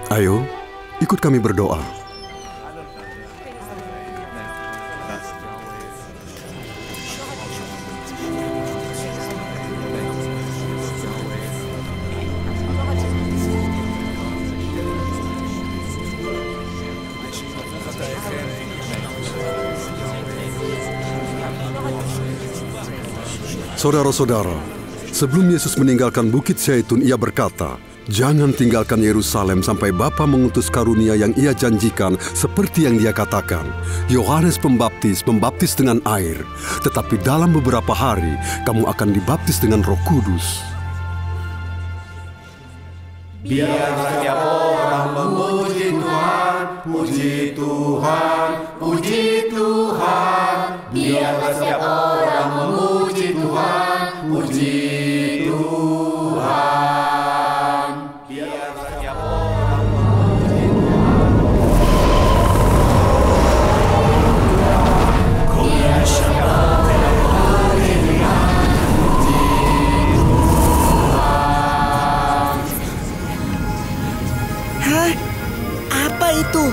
Ayo, ikut kami berdoa. Saudara-saudara, sebelum Yesus meninggalkan Bukit Zaitun, ia berkata, "Jangan tinggalkan Yerusalem sampai Bapa mengutus karunia yang ia janjikan seperti yang dia katakan. Yohanes Pembaptis membaptis dengan air, tetapi dalam beberapa hari kamu akan dibaptis dengan Roh Kudus." Biar setiap orang memuji Tuhan, puji Tuhan, puji Tuhan. Biarlah setiap orang memuji Tuhan, puji Tuhan. Biarlah setiap orang memuji Hah? Apa itu?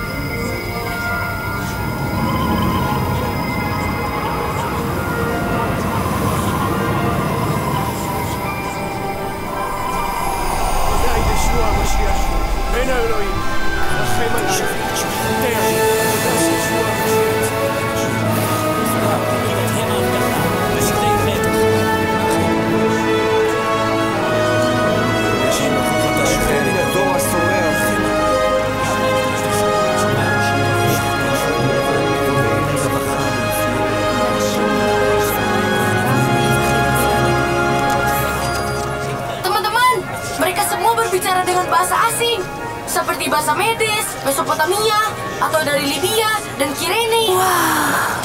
berbicara dengan bahasa asing, seperti bahasa Medes, Mesopotamia, atau dari Libya dan Kirene. Wah,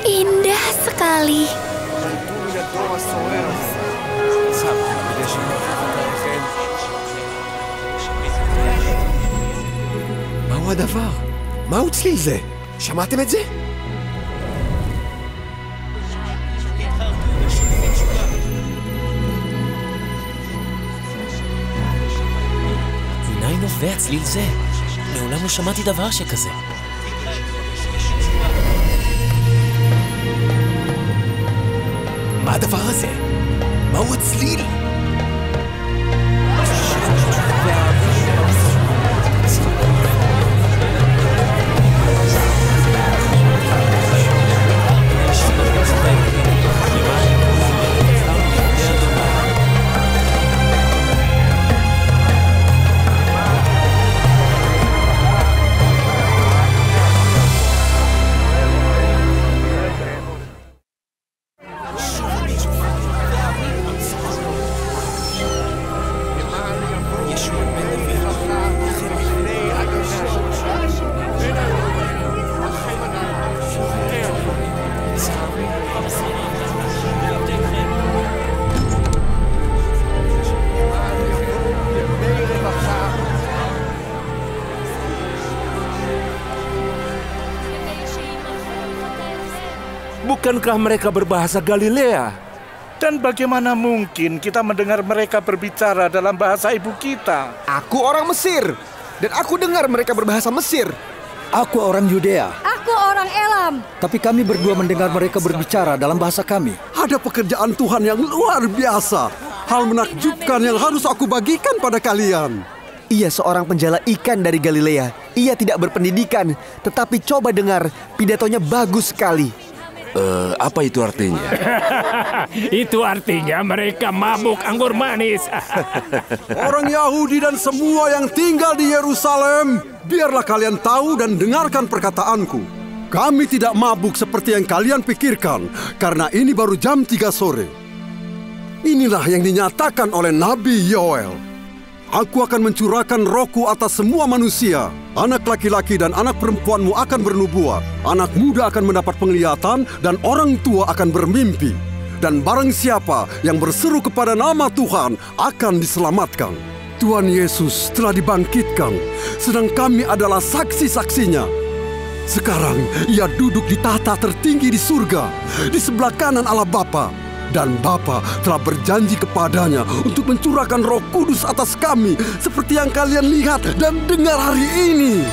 indah sekali. מהו הדבר? מהו צליל זה? שמעתם את זה? מניין נובע צליל זה? מעולם לא שמעתי דבר שכזה. מה הדבר הזה? מהו הצליל? Bukankah mereka berbahasa Galilea? Dan bagaimana mungkin kita mendengar mereka berbicara dalam bahasa ibu kita? Aku orang Mesir, dan aku dengar mereka berbahasa Mesir. Aku orang Yudea. Aku orang Elam. Tapi kami berdua mendengar mereka berbicara dalam bahasa kami. Ada pekerjaan Tuhan yang luar biasa. Hal menakjubkan yang harus aku bagikan pada kalian. Ia seorang penjala ikan dari Galilea. Ia tidak berpendidikan, tetapi coba dengar, pidatonya bagus sekali. Apa itu artinya? Itu artinya mereka mabuk anggur manis. Orang Yahudi dan semua yang tinggal di Yerusalem, biarlah kalian tahu dan dengarkan perkataanku. Kami tidak mabuk seperti yang kalian pikirkan, karena ini baru jam 3 sore. Inilah yang dinyatakan oleh Nabi Yoel. Aku akan mencurahkan rohku atas semua manusia. Anak laki-laki dan anak perempuanmu akan bernubuat. Anak muda akan mendapat penglihatan dan orang tua akan bermimpi. Dan barang siapa yang berseru kepada nama Tuhan akan diselamatkan. Tuhan Yesus telah dibangkitkan, sedang kami adalah saksi-saksinya. Sekarang ia duduk di tahta tertinggi di surga, di sebelah kanan Allah Bapa. Dan Bapa telah berjanji kepadanya untuk mencurahkan Roh Kudus atas kami seperti yang kalian lihat dan dengar hari ini.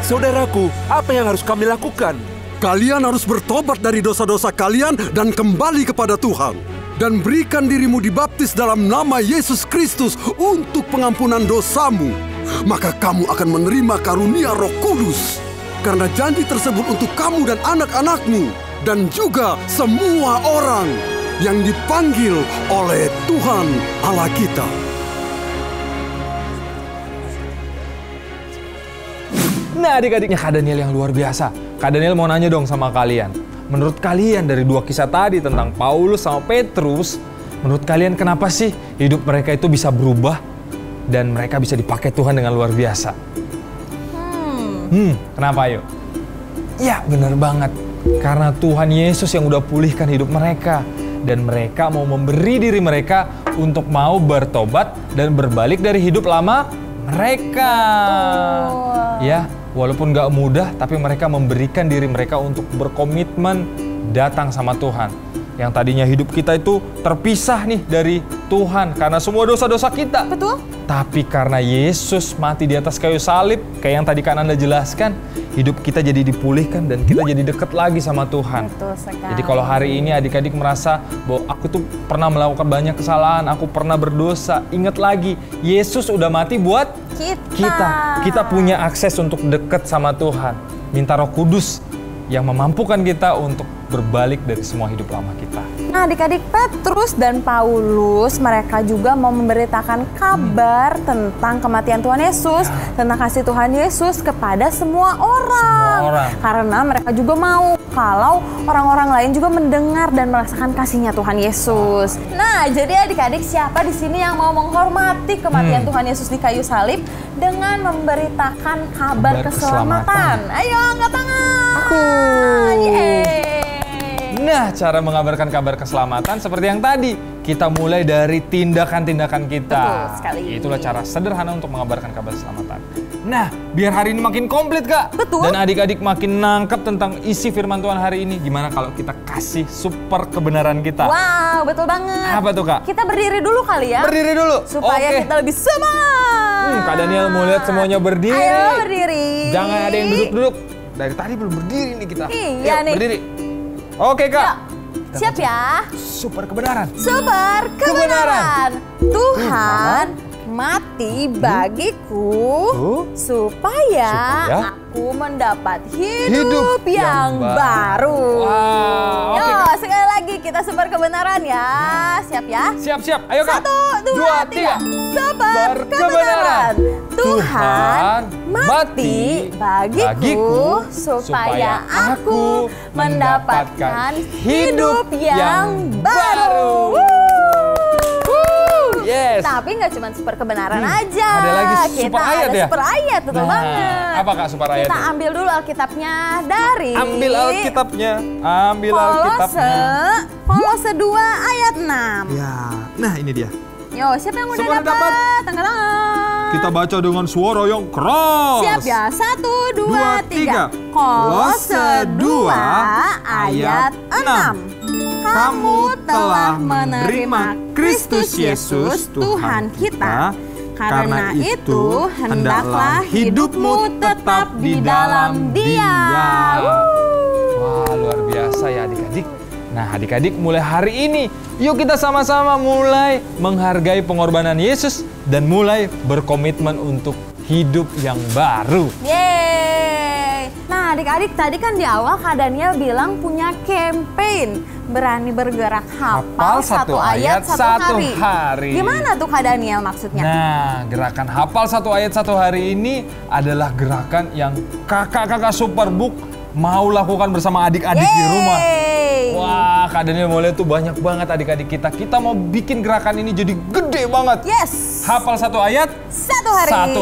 Saudaraku, apa yang harus kami lakukan? Kalian harus bertobat dari dosa-dosa kalian dan kembali kepada Tuhan. Dan berikan dirimu dibaptis dalam nama Yesus Kristus untuk pengampunan dosamu. Maka kamu akan menerima karunia Roh Kudus. Karena janji tersebut untuk kamu dan anak-anakmu. Dan juga semua orang yang dipanggil oleh Tuhan Allah kita. Nah, adik-adiknya Kak Daniel yang luar biasa. Kak Daniel mau nanya dong sama kalian. Menurut kalian dari 2 kisah tadi tentang Paulus sama Petrus, menurut kalian kenapa sih hidup mereka itu bisa berubah dan mereka bisa dipakai Tuhan dengan luar biasa? Kenapa ayo? Ya benar banget, karena Tuhan Yesus yang udah pulihkan hidup mereka. Dan mereka mau memberi diri mereka untuk mau bertobat dan berbalik dari hidup lama mereka. Ya, walaupun gak mudah, tapi mereka memberikan diri mereka untuk berkomitmen datang sama Tuhan. Yang tadinya hidup kita itu terpisah nih dari Tuhan karena semua dosa-dosa kita. Betul. Tapi karena Yesus mati di atas kayu salib, kayak yang tadi Kak Nanda jelaskan, hidup kita jadi dipulihkan dan kita jadi dekat lagi sama Tuhan. Betul sekali. Jadi kalau hari ini adik-adik merasa bahwa aku tuh pernah melakukan banyak kesalahan, aku pernah berdosa, ingat lagi, Yesus udah mati buat kita. Kita punya akses untuk dekat sama Tuhan. Minta Roh Kudus yang memampukan kita untuk berbalik dari semua hidup lama kita. Nah, adik-adik, Petrus dan Paulus, mereka juga mau memberitakan kabar tentang kematian Tuhan Yesus, tentang kasih Tuhan Yesus kepada semua orang. Karena mereka juga mau kalau orang-orang lain juga mendengar dan merasakan kasihnya Tuhan Yesus. Nah, jadi adik-adik, siapa di sini yang mau menghormati kematian Tuhan Yesus di kayu salib dengan memberitakan kabar keselamatan? Ayo, angkat tangan. Aku. Yeay. Nah, cara mengabarkan kabar keselamatan seperti yang tadi. Kita mulai dari tindakan-tindakan kita. Betul sekali. Itulah cara sederhana untuk mengabarkan kabar keselamatan. Nah, biar hari ini makin komplit, Kak. Betul. Dan adik-adik makin nangkep tentang isi firman Tuhan hari ini. Gimana kalau kita kasih super kebenaran kita? Wow, betul banget. Apa tuh, Kak? Kita berdiri dulu kali ya. Berdiri dulu. Supaya kita lebih semangat. Kak Daniel mau lihat semuanya berdiri. Ayo berdiri. Jangan ada yang duduk-duduk. Dari tadi belum berdiri nih kita. Iya nih. Berdiri. Oke, Kak. Siap ya? Super kebenaran. Super kebenaran. Tuhan mati bagiku supaya aku mendapat hidup yang baru. Wow. Yo, sekali lagi kita super kebenaran ya. Siap ya? Siap. Ayo, Kak. 1, 2, 3. Super kebenaran. Tuhan mati bagiku supaya aku mendapatkan hidup yang baru. Yes. Tapi nggak cuma super kebenaran aja. Ada lagi super kita ayat ada ya? Super ayat, betul banget. Apa Kak super ayat? Kita ambil dulu Alkitabnya dari Ambil Alkitabnya. Kolose 2 ayat 6. Ya, nah ini dia. Yo, siapa yang udah dapat? Tangan. Kita baca dengan suara yang keras. Siap ya? 1, 2, 3. Kolose 2 ayat 6. Kamu telah menerima Kristus Yesus Tuhan kita. Karena itu, hendaklah hidupmu tetap di dalam Dia. Wah, luar biasa ya adik-adik. Nah, adik-adik mulai hari ini, yuk kita sama-sama mulai menghargai pengorbanan Yesus dan mulai berkomitmen untuk hidup yang baru. Yeay! Nah, adik-adik tadi kan di awal Kak Daniel bilang punya campaign berani bergerak hafal satu ayat satu hari. Gimana tuh Kak Daniel maksudnya? Nah, gerakan hafal satu ayat satu hari ini adalah gerakan yang kakak-kakak Superbook mau lakukan bersama adik-adik di rumah. Wah, Kak Daniel mau lihat tuh banyak banget adik-adik kita. Kita mau bikin gerakan ini jadi gede banget. Yes. Hafal satu ayat satu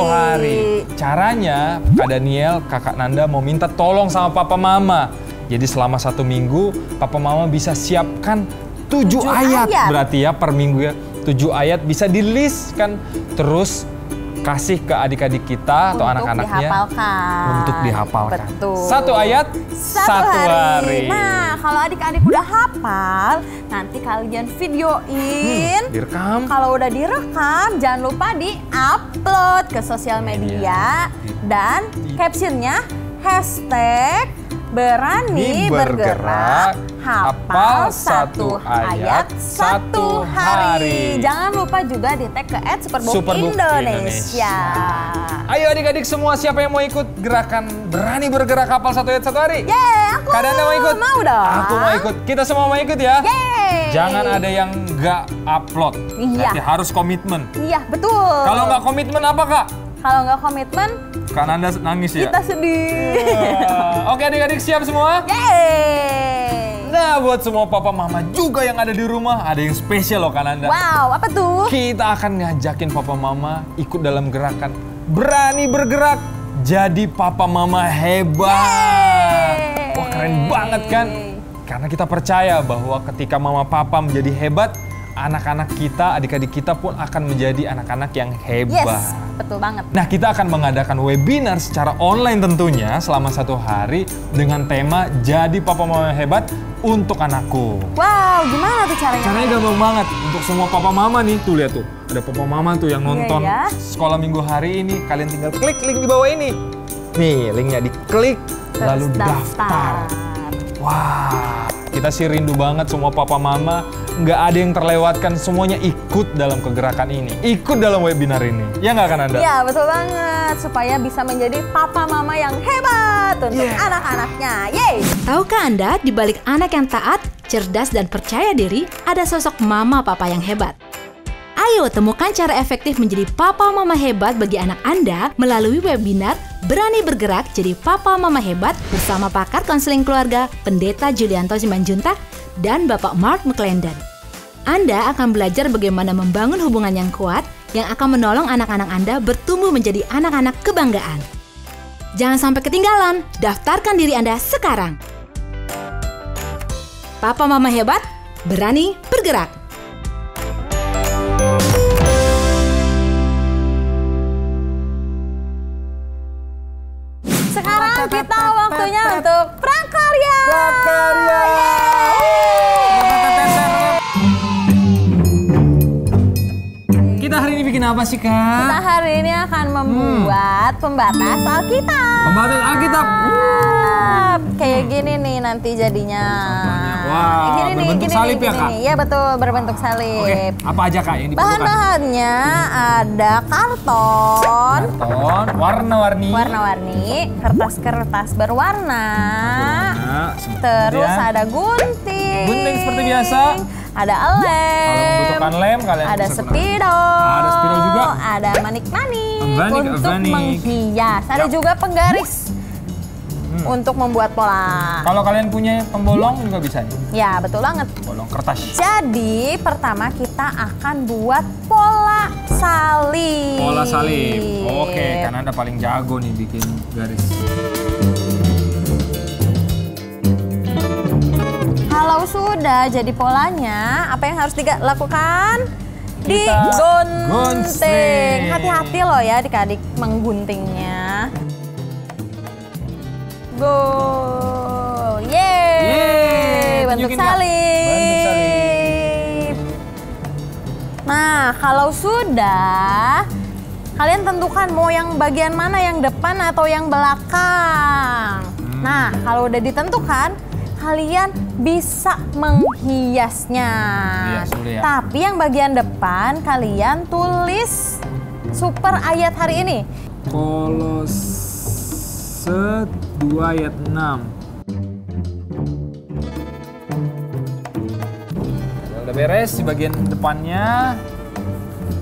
hari. Caranya Kak Daniel, Kakak Nanda mau minta tolong sama Papa Mama. Jadi selama 1 minggu Papa Mama bisa siapkan 7 ayat. Berarti ya per minggu ya 7 ayat bisa di list kan. Terus kasih ke adik-adik kita atau anak-anaknya untuk dihafalkan. Betul. 1 ayat 1 hari. Nah, kalau adik-adik udah hafal, nanti kalian videoin. Direkam. Kalau udah direkam, jangan lupa di-upload ke sosial media. Dan captionnya hashtag berani bergerak hafal 1 ayat 1 hari. Jangan lupa juga di tag ke @Superbook Indonesia. Ayo adik-adik semua, siapa yang mau ikut gerakan berani bergerak hafal 1 ayat 1 hari? Aku Kak Danda mau ikut? Mau dong. Aku mau ikut. Kita semua mau ikut ya? Yeay. Jangan ada yang nggak upload. Iya. Berarti harus komitmen. Iya, betul. Kalau nggak komitmen apa Kak? Kalau nggak komitmen, Kak Nanda nangis ya? kita sedih. Oke adik-adik siap semua? Yeay! Nah buat semua papa mama juga yang ada di rumah, ada yang spesial loh Kak Nanda. Wow, apa tuh? Kita akan ngajakin papa mama ikut dalam gerakan berani bergerak jadi papa mama hebat. Yeay! Wah keren banget kan? Karena kita percaya bahwa ketika mama papa menjadi hebat, anak-anak kita, adik-adik kita pun akan menjadi anak-anak yang hebat. Yes, betul banget. Nah, kita akan mengadakan webinar secara online tentunya selama 1 hari dengan tema Jadi Papa Mama Hebat untuk Anakku. Wow, gimana tuh caranya? Caranya gampang banget untuk semua papa mama nih. Tuh lihat tuh, ada papa mama tuh yang nonton sekolah minggu hari ini. Kalian tinggal klik link di bawah ini. Nih, linknya diklik, lalu daftar. Wah, kita sih rindu banget semua papa mama. Nggak ada yang terlewatkan, semuanya ikut dalam kegerakan ini. Ikut dalam webinar ini. Ya nggak kan Anda? Iya, betul banget. Supaya bisa menjadi papa mama yang hebat untuk anak-anaknya. Yeay! Tahukah Anda, di balik anak yang taat, cerdas, dan percaya diri, ada sosok mama papa yang hebat. Ayo temukan cara efektif menjadi papa mama hebat bagi anak Anda melalui webinar Berani Bergerak Jadi Papa Mama Hebat bersama pakar konseling keluarga Pendeta Julianto Simanjuntak dan Bapak Mark McClendon. Anda akan belajar bagaimana membangun hubungan yang kuat yang akan menolong anak-anak Anda bertumbuh menjadi anak-anak kebanggaan. Jangan sampai ketinggalan, daftarkan diri Anda sekarang. Papa Mama Hebat, berani bergerak. Sekarang kita waktunya untuk prakarya. Kita hari ini bikin apa sih Kak? Kita hari ini akan membuat pembatas Alkitab. Pembatas Alkitab. Kayak gini nih nanti jadinya. Wah, berbentuk salib ya Kak? Iya betul, berbentuk salib. Oke, apa aja Kak yang diperlukan? Bahan-bahannya ada karton, warna-warni, kertas-kertas berwarna, terus ada gunting. Gunting seperti biasa. Ada lem. Kalau membutuhkan lem, kalian ada bisa spidol. Ada spidol juga. Ada manik-manik untuk menghias. Ada juga penggaris untuk membuat pola. Kalau kalian punya pembolong juga bisa. Ya, betul banget. Bolong kertas. Jadi, pertama kita akan buat pola salib. Pola salib. Oke, karena Anda paling jago nih bikin garis. Kalau sudah jadi polanya, apa yang harus dilakukan? digunting. Hati-hati loh ya adik-adik mengguntingnya. Go. Yeay. Bentuk salib. Nah, kalau sudah, kalian tentukan mau yang bagian mana, yang depan atau yang belakang. Nah, kalau udah ditentukan, kalian bisa menghiasnya. Ya. Tapi yang bagian depan kalian tulis super ayat hari ini. Kolose 2 ayat 6. Udah beres di bagian depannya.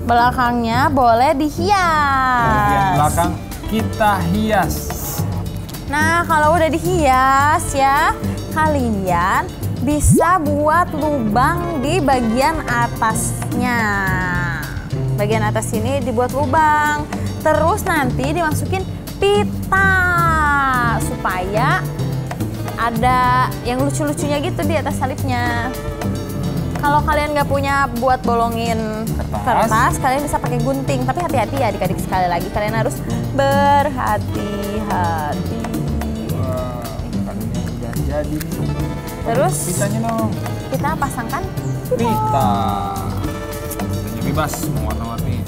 Belakangnya boleh dihias. Bagian belakang kita hias. Nah, kalau udah dihias ya, kalian bisa buat lubang di bagian atasnya. Bagian atas ini dibuat lubang. Terus nanti dimasukin pita supaya ada yang lucu-lucunya gitu di atas salibnya. Kalau kalian nggak punya buat bolongin kertas, kalian bisa pakai gunting. Tapi hati-hati ya adik-adik, sekali lagi kalian harus berhati-hati. Jadi. Terus pitanya dong. Kita pasangkan pita. Pitanya bebas semua warna-warni.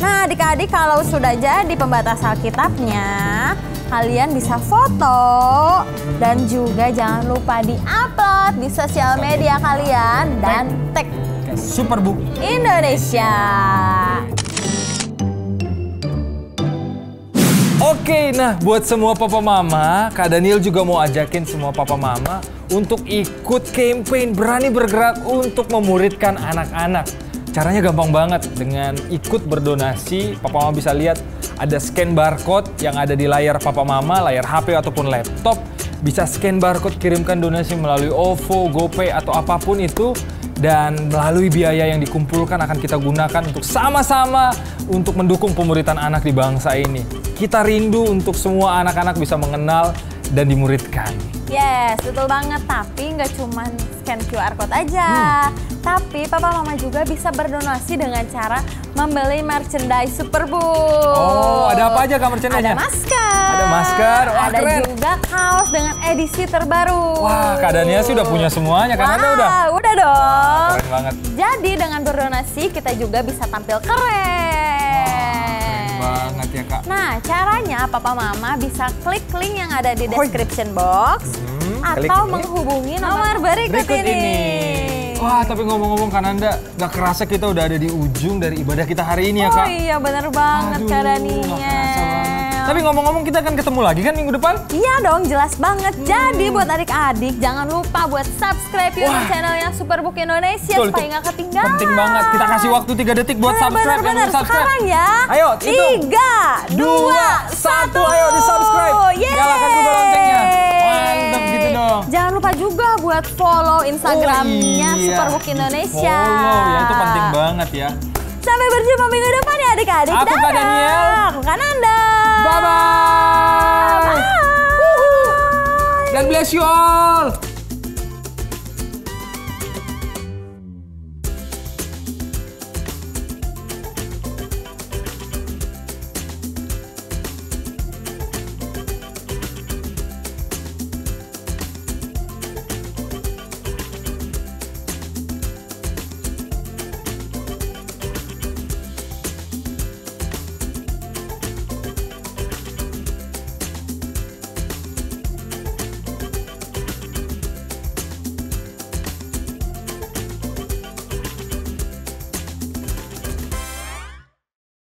Nah, adik-adik kalau sudah jadi pembatas Alkitabnya, kalian bisa foto dan juga jangan lupa di-upload di sosial media kalian dan tag Superbook Indonesia. Oke, nah buat semua papa mama, Kak Daniel juga mau ajakin semua papa mama untuk ikut campaign Berani Bergerak untuk memuridkan anak-anak. Caranya gampang banget, dengan ikut berdonasi. Papa mama bisa lihat ada scan barcode yang ada di layar papa mama, layar HP ataupun laptop. Bisa scan barcode, kirimkan donasi melalui OVO, GoPay atau apapun itu. Dan melalui biaya yang dikumpulkan akan kita gunakan untuk sama-sama untuk mendukung pemuritan anak di bangsa ini. Kita rindu untuk semua anak-anak bisa mengenal dan dimuridkan. Yes, betul banget. Tapi nggak cuma scan QR Code aja. Tapi papa mama juga bisa berdonasi dengan cara membeli merchandise Superbook. Oh, ada apa aja Kak merchandise-nya? Ada masker. Ada masker, wah ada keren. juga kaos dengan edisi terbaru. Wah, Kak Daniel sih udah punya semuanya, kan Anda udah? Udah dong. Keren banget. Jadi dengan berdonasi kita juga bisa tampil keren. Banget ya Kak. Nah, caranya papa mama bisa klik link yang ada di description box atau menghubungi nomor berikut ini. Wah, tapi ngomong-ngomong kan Anda, gak kerasa kita udah ada di ujung dari ibadah kita hari ini ya Kak? Oh iya, bener banget Kak Daniel. Tapi ngomong-ngomong kita akan ketemu lagi kan minggu depan? Iya dong, jelas banget. Jadi buat adik-adik jangan lupa buat subscribe YouTube channelnya Superbook Indonesia supaya nggak ketinggalan. Penting banget. Kita kasih waktu 3 detik buat subscribe. Bener. Sekarang ya. Ayo, 3, 2, 1. Ayo di subscribe. Nyalakan juga loncengnya. Mantap gitu dong. Jangan lupa juga buat follow Instagramnya Superbook Indonesia. Follow ya, itu penting banget ya. Sampai berjumpa minggu depan ya adik-adik. Aku Kak Daniel. Aku Kak Nanda. Bye-bye. God bless you all.